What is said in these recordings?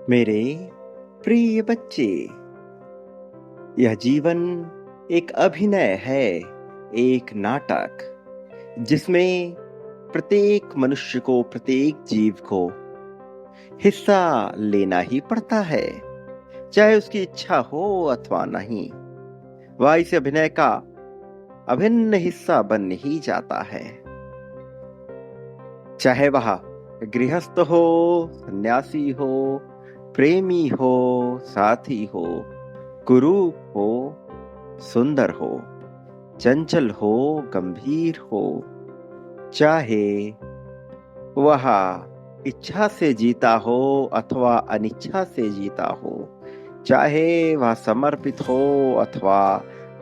मेरे प्रिय बच्चे, यह जीवन एक अभिनय है, एक नाटक जिसमें प्रत्येक मनुष्य को, प्रत्येक जीव को हिस्सा लेना ही पड़ता है, चाहे उसकी इच्छा हो अथवा नहीं। वह इस अभिनय का अभिन्न हिस्सा बन ही जाता है, चाहे वह गृहस्थ हो, सन्यासी हो, प्रेमी हो, साथी हो, कुरूप हो, सुंदर हो, चंचल हो, गंभीर हो, चाहे वह इच्छा से जीता हो अथवा अनिच्छा से जीता हो, चाहे वह समर्पित हो अथवा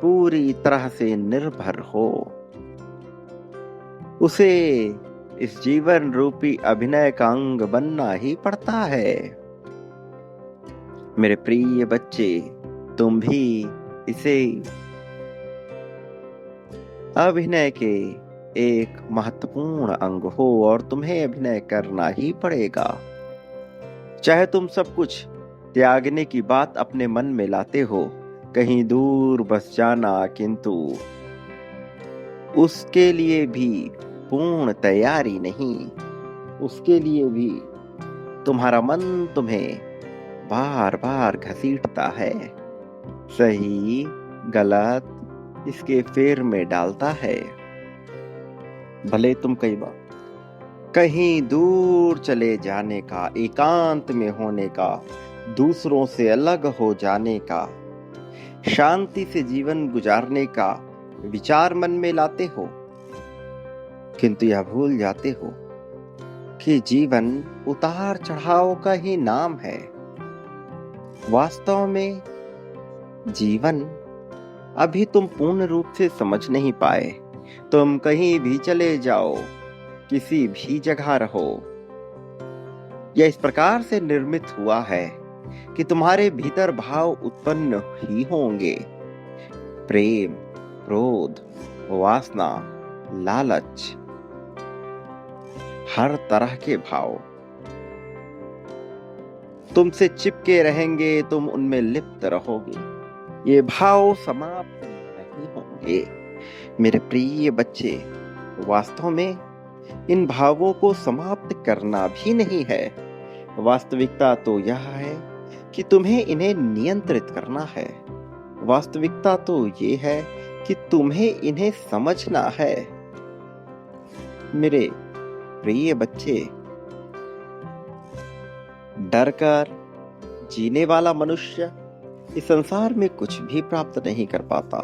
पूरी तरह से निर्भर हो, उसे इस जीवन रूपी अभिनय का अंग बनना ही पड़ता है। मेरे प्रिय बच्चे, तुम भी इसे अभिनय के एक महत्वपूर्ण अंग हो और तुम्हें अभिनय करना ही पड़ेगा। चाहे तुम सब कुछ त्यागने की बात अपने मन में लाते हो, कहीं दूर बस जाना, किंतु उसके लिए भी पूर्ण तैयारी नहीं, उसके लिए भी तुम्हारा मन तुम्हें बार बार घसीटता है, सही गलत इसके फेर में डालता है। भले तुम कई बार कहीं दूर चले जाने का, एकांत में होने का, दूसरों से अलग हो जाने का, शांति से जीवन गुजारने का विचार मन में लाते हो, किंतु यह भूल जाते हो कि जीवन उतार चढ़ाव का ही नाम है। वास्तव में जीवन अभी तुम पूर्ण रूप से समझ नहीं पाए। तुम कहीं भी चले जाओ, किसी भी जगह रहो, यह इस प्रकार से निर्मित हुआ है कि तुम्हारे भीतर भाव उत्पन्न ही होंगे। प्रेम, क्रोध, वासना, लालच, हर तरह के भाव तुमसे चिपके रहेंगे, तुम उनमें लिप्त रहोगे। ये भाव समाप्त नहीं होंगे। मेरे प्रिय बच्चे, वास्तव में इन भावों को समाप्त करना भी नहीं है। वास्तविकता तो यह है कि तुम्हें इन्हें नियंत्रित करना है। वास्तविकता तो ये है कि तुम्हें इन्हें समझना है। मेरे प्रिय बच्चे, डरकर जीने वाला मनुष्य इस संसार में कुछ भी प्राप्त नहीं कर पाता।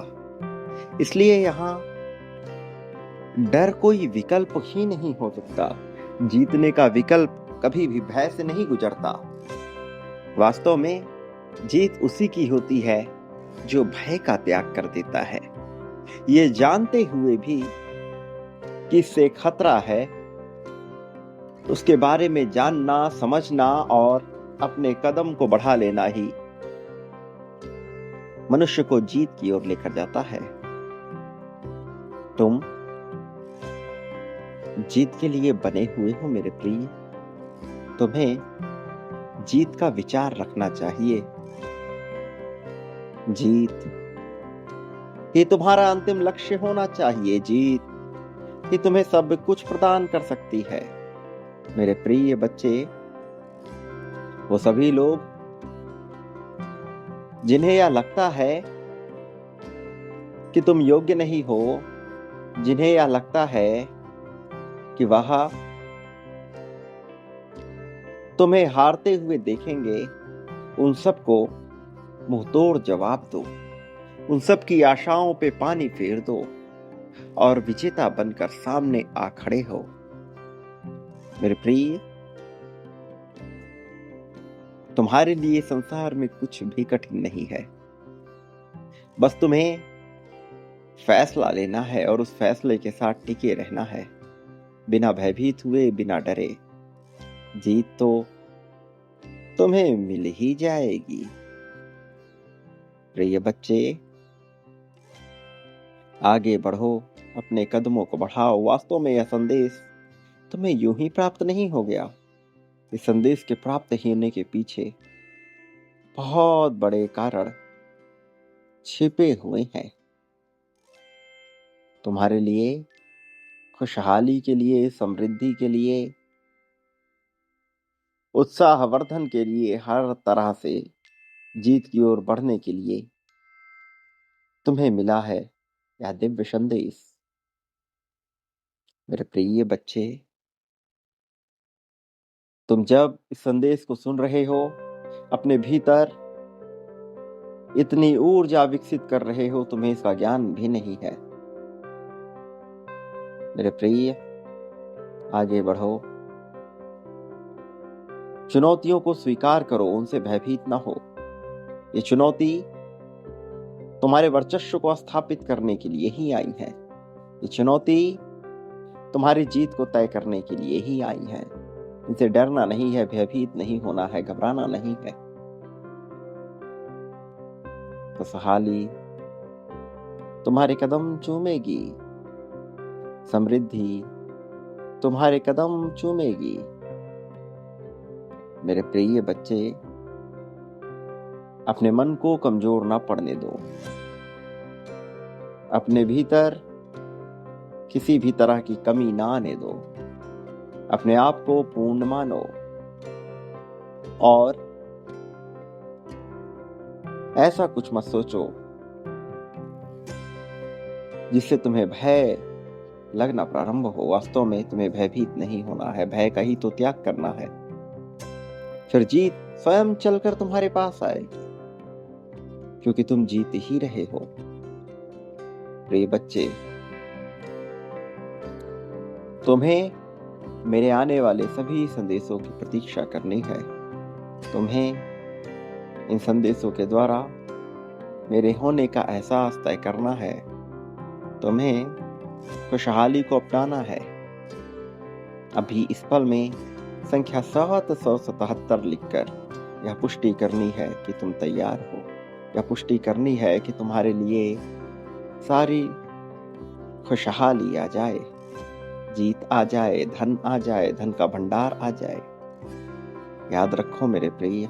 इसलिए यहाँ डर कोई विकल्प ही नहीं हो सकता। जीतने का विकल्प कभी भी भय से नहीं गुजरता। वास्तव में जीत उसी की होती है जो भय का त्याग कर देता है। ये जानते हुए भी कि इससे खतरा है, उसके बारे में जानना, समझना और अपने कदम को बढ़ा लेना ही मनुष्य को जीत की ओर लेकर जाता है। तुम जीत के लिए बने हुए हो मेरे प्रिय। तुम्हें जीत का विचार रखना चाहिए। जीत ये तुम्हारा अंतिम लक्ष्य होना चाहिए। जीत ये तुम्हें सब कुछ प्रदान कर सकती है। मेरे प्रिय बच्चे, वो सभी लोग जिन्हें यह लगता है कि तुम योग्य नहीं हो, जिन्हें यह लगता है कि वह तुम्हें हारते हुए देखेंगे, उन सबको मुंहतोड़ जवाब दो। उन सब की आशाओं पे पानी फेर दो और विजेता बनकर सामने आ खड़े हो। मेरे प्रिय, तुम्हारे लिए संसार में कुछ भी कठिन नहीं है। बस तुम्हें फैसला लेना है और उस फैसले के साथ टिके रहना है, बिना भयभीत हुए, बिना डरे। जीत तो तुम्हें मिल ही जाएगी। प्रिय बच्चे, आगे बढ़ो, अपने कदमों को बढ़ाओ। वास्तव में यह संदेश तुम्हें यूं ही प्राप्त नहीं हो गया। इस संदेश के प्राप्त होने के पीछे बहुत बड़े कारण छिपे हुए हैं। तुम्हारे लिए, खुशहाली के लिए, समृद्धि के लिए, उत्साहवर्धन के लिए, हर तरह से जीत की ओर बढ़ने के लिए तुम्हें मिला है यह दिव्य संदेश। मेरे प्रिय बच्चे, तुम जब इस संदेश को सुन रहे हो, अपने भीतर इतनी ऊर्जा विकसित कर रहे हो, तुम्हें इसका ज्ञान भी नहीं है। मेरे प्रिय, आगे बढ़ो, चुनौतियों को स्वीकार करो, उनसे भयभीत ना हो। ये चुनौती तुम्हारे वर्चस्व को स्थापित करने के लिए ही आई है। ये चुनौती तुम्हारी जीत को तय करने के लिए ही आई है। इनसे डरना नहीं है, भयभीत नहीं होना है, घबराना नहीं है। खुशहाली तुम्हारे कदम चूमेगी, समृद्धि तुम्हारे कदम चूमेगी। मेरे प्रिय बच्चे, अपने मन को कमजोर ना पड़ने दो। अपने भीतर किसी भी तरह की कमी ना आने दो। अपने आप को पूर्ण मानो और ऐसा कुछ मत सोचो जिससे तुम्हें भय लगना प्रारंभ हो। वास्तव में तुम्हें भयभीत नहीं होना है, भय का ही तो त्याग करना है। फिर जीत स्वयं चलकर तुम्हारे पास आएगी, क्योंकि तुम जीत ही रहे हो। प्रिय बच्चे, तुम्हें मेरे आने वाले सभी संदेशों की प्रतीक्षा करनी है। तुम्हें इन संदेशों के द्वारा मेरे होने का एहसास तय करना है। तुम्हें खुशहाली को अपनाना है। अभी इस पल में संख्या 777 लिखकर यह पुष्टि करनी है कि तुम तैयार हो। यह पुष्टि करनी है कि तुम्हारे लिए सारी खुशहाली आ जाए, जीत आ जाए, धन आ जाए, धन का भंडार आ जाए। याद रखो मेरे प्रिय,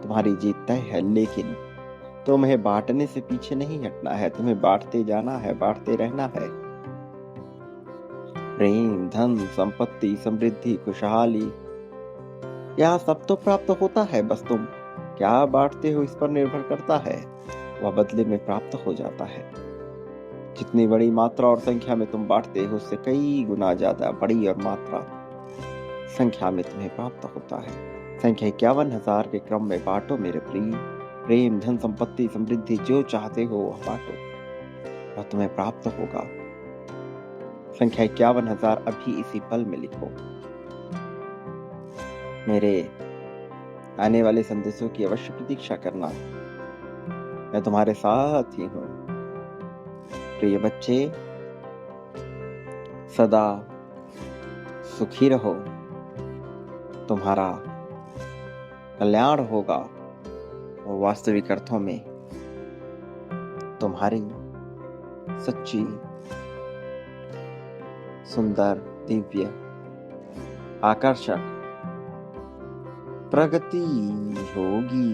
तुम्हारी जीत तय है, लेकिन तुम्हें बांटने से पीछे नहीं हटना है। तुम्हें बांटते जाना है, बांटते रहना है। प्रेम, धन, संपत्ति, समृद्धि, खुशहाली, यह सब तो प्राप्त होता है, बस तुम क्या बांटते हो इस पर निर्भर करता है। वह बदले में प्राप्त हो जाता है। जितनी बड़ी मात्रा और संख्या में तुम बांटते हो, उससे कई गुना ज्यादा बड़ी और मात्रा संख्या में तुम्हें प्राप्त होता है। संख्या 51,000 के क्रम में बांटो मेरे प्रिय। प्रेम, धन, संपत्ति, समृद्धि, जो चाहते हो वह बांटो, वह तुम्हें प्राप्त होगा। संख्या 51,000 अभी इसी पल में लिखो। मेरे आने वाले संदेशों की अवश्य प्रतीक्षा करना, मैं तुम्हारे साथ ही हूं। प्रिय बच्चे, सदा सुखी रहो, तुम्हारा कल्याण होगा और वास्तविक अर्थों में तुम्हारी सच्ची, सुंदर, दिव्य, आकर्षक प्रगति होगी।